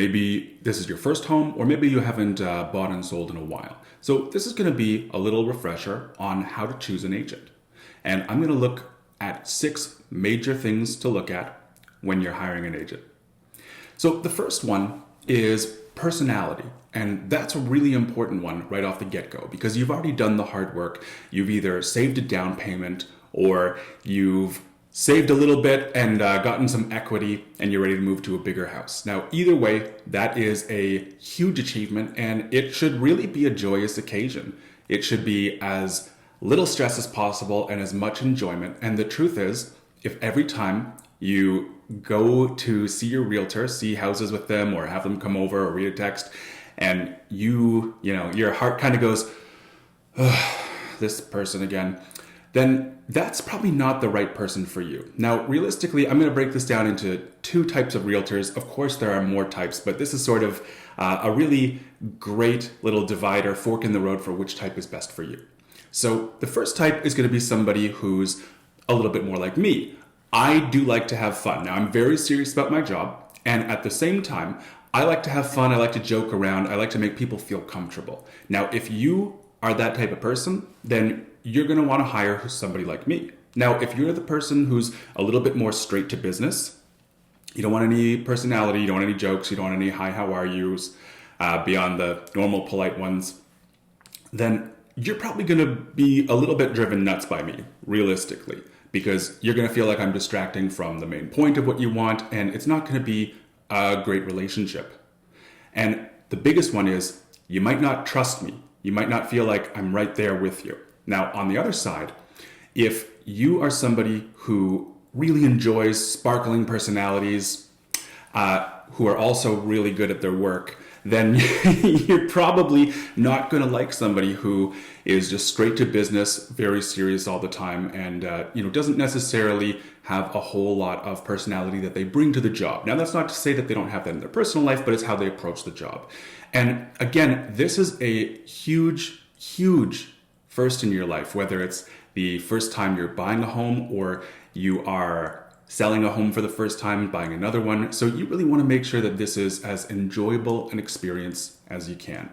Maybe this is your first home, or maybe you haven't bought and sold in a while. So this is going to be a little refresher on how to choose an agent. And I'm going to look at 6 major things to look at when you're hiring an agent. So the first one is personality. And that's a really important one right off the get-go, because you've already done the hard work. You've either saved a down payment, or you've saved a little bit and gotten some equity, and you're ready to move to a bigger house. Now, either way, that is a huge achievement, and it should really be a joyous occasion. It should be as little stress as possible and as much enjoyment. And the truth is, if every time you go to see your realtor, see houses with them, or have them come over or read a text, and your heart kind of goes, "Ugh, this person again," then that's probably not the right person for you. Now, realistically, I'm going to break this down into 2 types of realtors. Of course, there are more types, but this is sort of a really great little divider, fork in the road for which type is best for you. So the first type is going to be somebody who's a little bit more like me. I do like to have fun. Now, I'm very serious about my job, and at the same time, I like to have fun. I like to joke around. I like to make people feel comfortable. Now, if you are that type of person, then you're going to want to hire somebody like me. Now, if you're the person who's a little bit more straight to business, you don't want any personality, you don't want any jokes, you don't want any hi, how are yous beyond the normal polite ones, then you're probably going to be a little bit driven nuts by me, realistically, because you're going to feel like I'm distracting from the main point of what you want, and it's not going to be a great relationship. And the biggest one is, you might not trust me. You might not feel like I'm right there with you. Now, on the other side, if you are somebody who really enjoys sparkling personalities, who are also really good at their work, then you're probably not going to like somebody who is just straight to business, very serious all the time, and doesn't necessarily have a whole lot of personality that they bring to the job. Now, that's not to say that they don't have that in their personal life, but it's how they approach the job. And again, this is a huge, huge first in your life, whether it's the first time you're buying a home or you are selling a home for the first time, buying another one. So you really want to make sure that this is as enjoyable an experience as you can.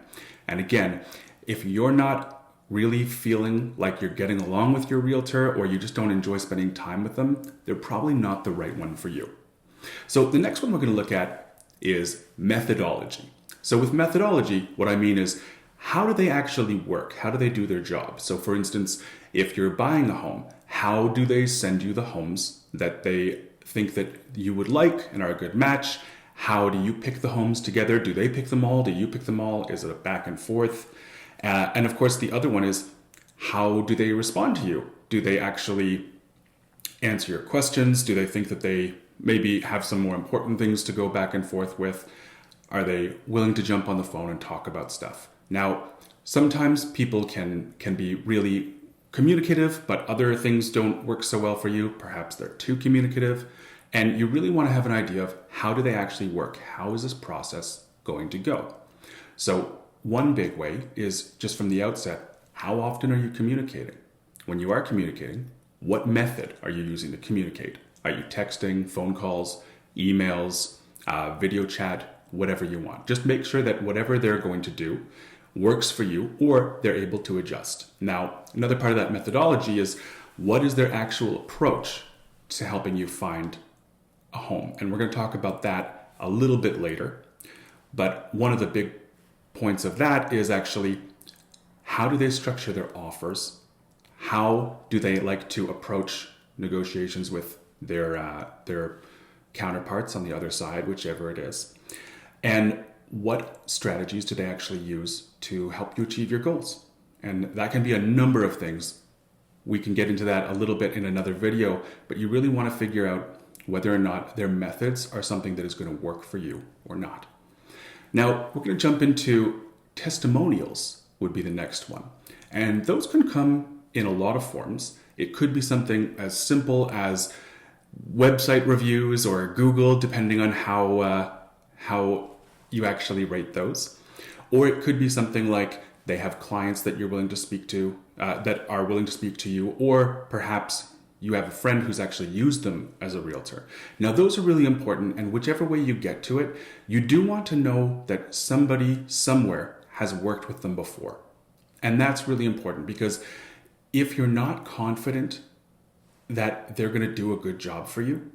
And again, if you're not really feeling like you're getting along with your realtor, or you just don't enjoy spending time with them, they're probably not the right one for you. So the next one we're going to look at is methodology. So with methodology, what I mean is, how do they actually work? How do they do their job? So for instance, if you're buying a home, how do they send you the homes that they think that you would like and are a good match? How do you pick the homes together? Do they pick them all? Do you pick them all? Is it a back and forth? And of course, the other one is, how do they respond to you? Do they actually answer your questions? Do they think that they maybe have some more important things to go back and forth with? Are they willing to jump on the phone and talk about stuff? Now, sometimes people can be really communicative, but other things don't work so well for you. Perhaps they're too communicative, and you really want to have an idea of, how do they actually work? How is this process going to go? So one big way is, just from the outset, how often are you communicating? When you are communicating, what method are you using to communicate? Are you texting, phone calls, emails, video chat, whatever you want? Just make sure that whatever they're going to do works for you, or they're able to adjust. Now, another part of that methodology is, what is their actual approach to helping you find a home? And we're going to talk about that a little bit later. But one of the big points of that is actually, how do they structure their offers? How do they like to approach negotiations with their counterparts on the other side, whichever it is? And what strategies do they actually use to help you achieve your goals? And that can be a number of things. We can get into that a little bit in another video, but you really want to figure out whether or not their methods are something that is going to work for you or not. Now, we're going to jump into testimonials, would be the next one. And those can come in a lot of forms. It could be something as simple as website reviews or Google, depending on how you actually rate those. Or it could be something like, they have clients that you're willing to speak to, that are willing to speak to you, or perhaps you have a friend who's actually used them as a realtor. Now, those are really important, and whichever way you get to it, you do want to know that somebody somewhere has worked with them before. And that's really important, because if you're not confident that they're going to do a good job for you,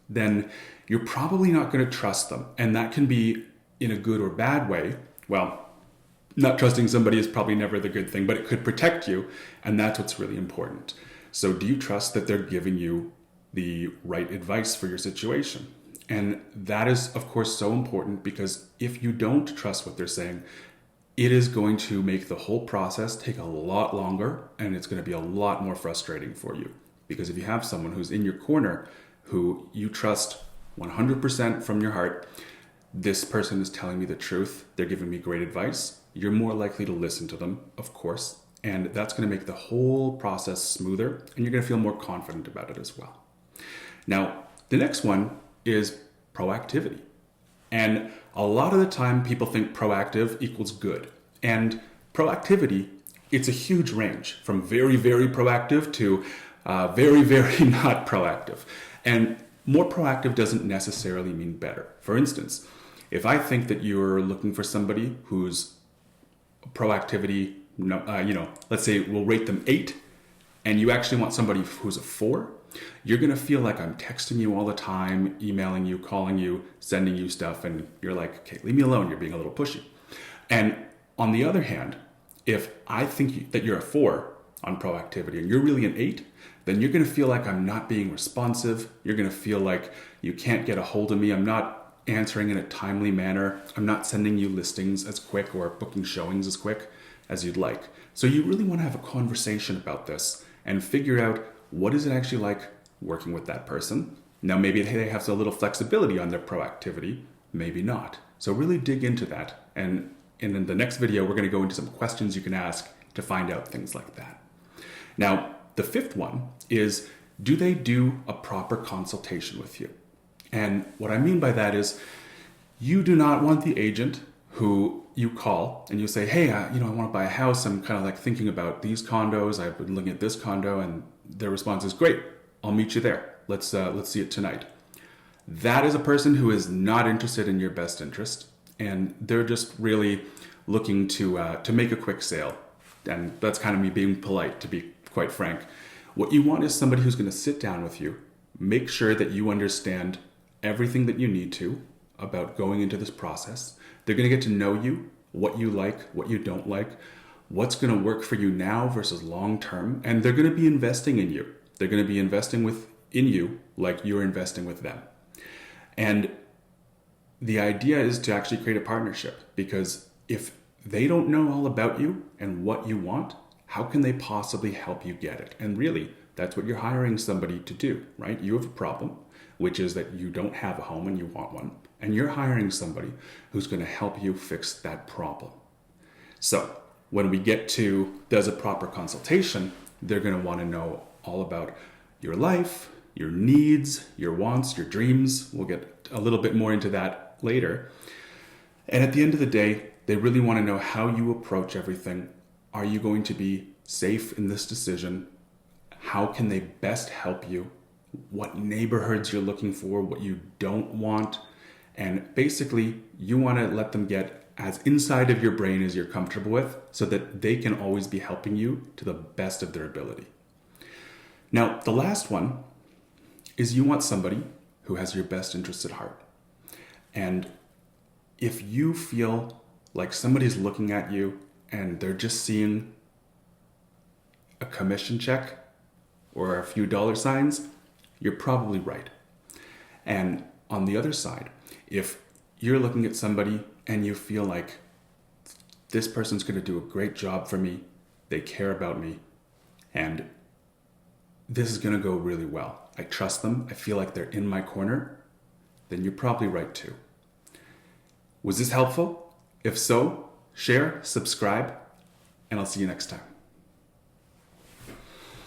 then you're probably not going to trust them. And that can be in a good or bad way. Well, not trusting somebody is probably never the good thing, but it could protect you. And that's what's really important. So do you trust that they're giving you the right advice for your situation? And that is, of course, so important, because if you don't trust what they're saying, it is going to make the whole process take a lot longer, and it's going to be a lot more frustrating for you. Because if you have someone who's in your corner who you trust 100% from your heart, this person is telling me the truth, they're giving me great advice, you're more likely to listen to them, of course. And that's going to make the whole process smoother, and you're going to feel more confident about it as well. Now, the next one is proactivity. And a lot of the time people think proactive equals good. And proactivity, it's a huge range from very, very proactive to very, very not proactive. And more proactive doesn't necessarily mean better. For instance, if I think that you're looking for somebody whose proactivity, let's say we'll rate them 8, and you actually want somebody who's a 4, you're going to feel like I'm texting you all the time, emailing you, calling you, sending you stuff, and you're like, okay, leave me alone, you're being a little pushy. And on the other hand, if I think that you're a 4 on proactivity and you're really an 8, then you're going to feel like I'm not being responsive. You're going to feel like you can't get a hold of me. I'm not answering in a timely manner. I'm not sending you listings as quick or booking showings as quick as you'd like. So you really want to have a conversation about this and figure out, what is it actually like working with that person? Now, maybe they have a little flexibility on their proactivity, maybe not. So really dig into that. And in the next video, we're going to go into some questions you can ask to find out things like that. Now, the 5th one is, do they do a proper consultation with you? And what I mean by that is, you do not want the agent who you call and you say, hey, I want to buy a house. I'm kind of like thinking about these condos. I've been looking at this condo, and their response is, great, I'll meet you there. Let's see it tonight. That is a person who is not interested in your best interest, and they're just really looking to make a quick sale. And that's kind of me being polite, to be quite frank. What you want is somebody who's going to sit down with you, make sure that you understand everything that you need to about going into this process. They're going to get to know you, what you like, what you don't like, what's going to work for you now versus long term, and they're going to be investing in you. They're going to be investing in you like you're investing with them. And the idea is to actually create a partnership, because if they don't know all about you and what you want, how can they possibly help you get it? And really, that's what you're hiring somebody to do, right? You have a problem, which is that you don't have a home and you want one. And you're hiring somebody who's going to help you fix that problem. So when we get to does a proper consultation, they're going to want to know all about your life, your needs, your wants, your dreams. We'll get a little bit more into that later. And at the end of the day, they really want to know how you approach everything. Are you going to be safe in this decision? How can they best help you? What neighborhoods you're looking for, what you don't want. And basically, you want to let them get as inside of your brain as you're comfortable with, so that they can always be helping you to the best of their ability. Now, the last one is, you want somebody who has your best interests at heart. And if you feel like somebody's looking at you and they're just seeing a commission check or a few dollar signs, you're probably right. And on the other side, if you're looking at somebody and you feel like this person's going to do a great job for me, they care about me, and this is going to go really well, I trust them, I feel like they're in my corner, then you're probably right too. Was this helpful? If so, share, subscribe, and I'll see you next time.